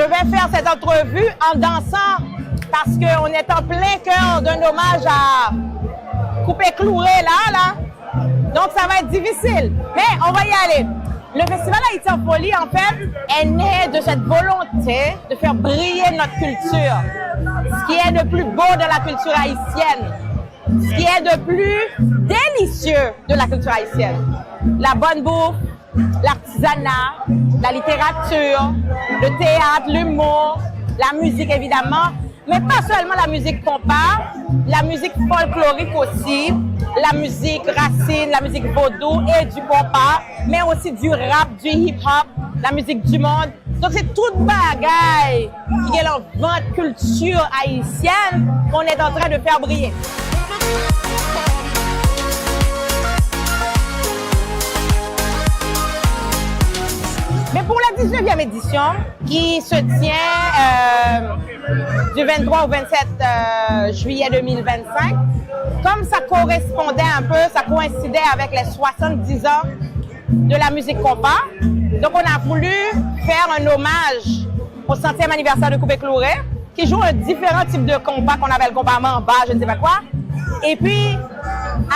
vais faire cette entrevue en dansant parce qu'on est en plein cœur d'un hommage à Coupé Clouré là. Donc ça va être difficile, mais on va y aller. Le Festival Haïti en folie, en fait, est né de cette volonté de faire briller notre culture. Ce qui est de plus beau de la culture haïtienne. Ce qui est de plus délicieux de la culture haïtienne. La bonne bouffe, l'artisanat, la littérature, le théâtre, l'humour, la musique évidemment, mais pas seulement la musique compas, la musique folklorique aussi, la musique racine, la musique vaudou et du compas, mais aussi du rap, du hip-hop, la musique du monde. Donc c'est toute bagaille qui est la vente culture haïtienne qu'on est en train de faire briller. Mais pour la 19e édition, qui se tient du 23 au 27 juillet 2025, comme ça correspondait un peu, ça coïncidait avec les 70 ans de la musique compas, donc on a voulu faire un hommage au 100e anniversaire de Coupé Clouré, qui joue un différent type de compas qu'on appelle compas mamba, je ne sais pas quoi, et puis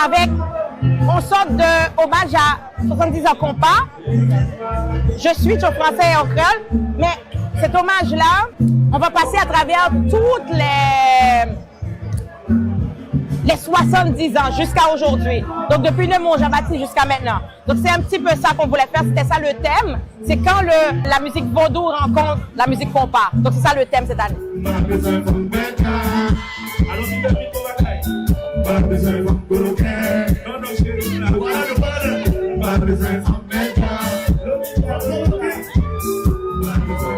avec on sort de hommage à 70 ans compas. Je switch au français et au créole, mais cet hommage-là, on va passer à travers toutes les 70 ans jusqu'à aujourd'hui. Donc depuis le Mont Jean-Baptiste jusqu'à maintenant. Donc c'est un petit peu ça qu'on voulait faire, c'était ça le thème. C'est quand la musique vaudou rencontre la musique compas. Donc c'est ça le thème cette année.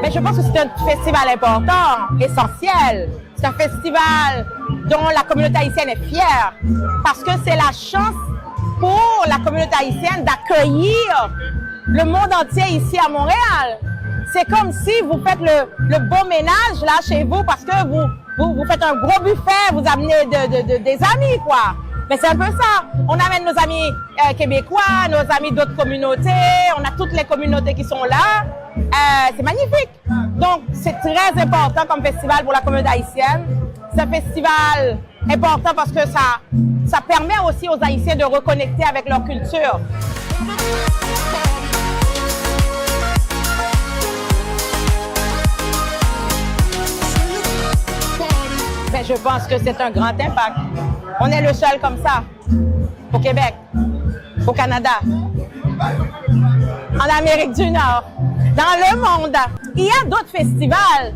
Mais je pense que c'est un festival important, essentiel. C'est un festival dont la communauté haïtienne est fière parce que c'est la chance pour la communauté haïtienne d'accueillir le monde entier ici à Montréal. C'est comme si vous faites le beau ménage là chez vous parce que vous faites un gros buffet, vous amenez des amis quoi. Mais c'est un peu ça. On amène nos amis québécois, nos amis d'autres communautés, on a toutes les communautés qui sont là. C'est magnifique. Donc, c'est très important comme festival pour la communauté haïtienne. C'est un festival important parce que ça permet aussi aux Haïtiens de reconnecter avec leur culture. Ben, je pense que c'est un grand impact. On est le seul comme ça au Québec, au Canada, en Amérique du Nord, dans le monde. Il y a d'autres festivals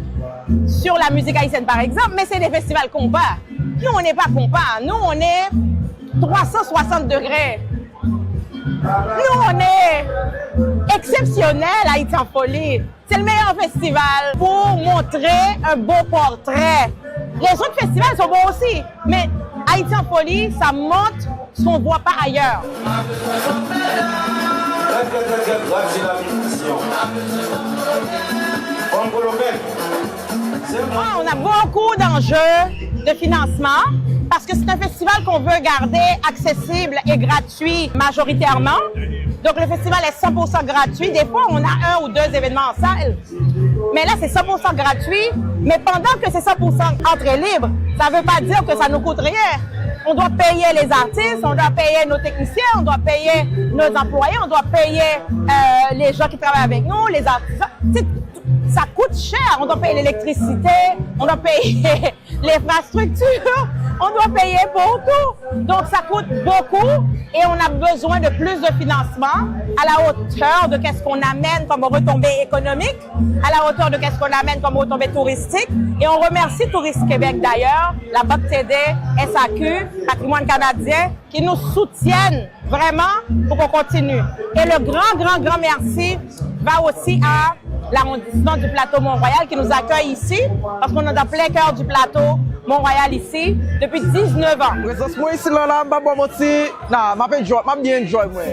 sur la musique haïtienne par exemple, mais c'est des festivals compas. Nous, on n'est pas compas. Nous, on est 360 degrés. Nous, on est exceptionnel à Haïti en folie. C'est le meilleur festival pour montrer un beau portrait. Les autres festivals sont bons aussi, mais Haïti en folie, ça montre ce qu'on ne voit pas ailleurs. On a beaucoup d'enjeux de financement parce que c'est un festival qu'on veut garder accessible et gratuit majoritairement. Donc le festival est 100% gratuit. Des fois, on a 1 ou 2 événements en salle. Mais là, c'est 100% gratuit. Mais pendant que c'est 100% entrée libre, ça ne veut pas dire que ça nous coûte rien. On doit payer les artistes, on doit payer nos techniciens, on doit payer nos employés, on doit payer les gens qui travaillent avec nous, les artisans. Ça coûte cher. On doit payer l'électricité, on doit payer l'infrastructure, on doit payer pour tout. Donc ça coûte beaucoup et on a besoin de plus de financement à la hauteur de qu'est-ce qu'on amène comme retombée économique, à la hauteur de qu'est-ce qu'on amène comme retombée touristique. Et on remercie Tourisme Québec d'ailleurs, la Banque TD, SAQ, Patrimoine canadien, qui nous soutiennent vraiment pour qu'on continue. Et le grand merci va aussi à l'arrondissement du plateau Mont-Royal qui nous accueille ici, parce qu'on est en plein cœur du plateau Mont-Royal ici depuis 19 ans. Présence moi ici là, je bien enjoy moi.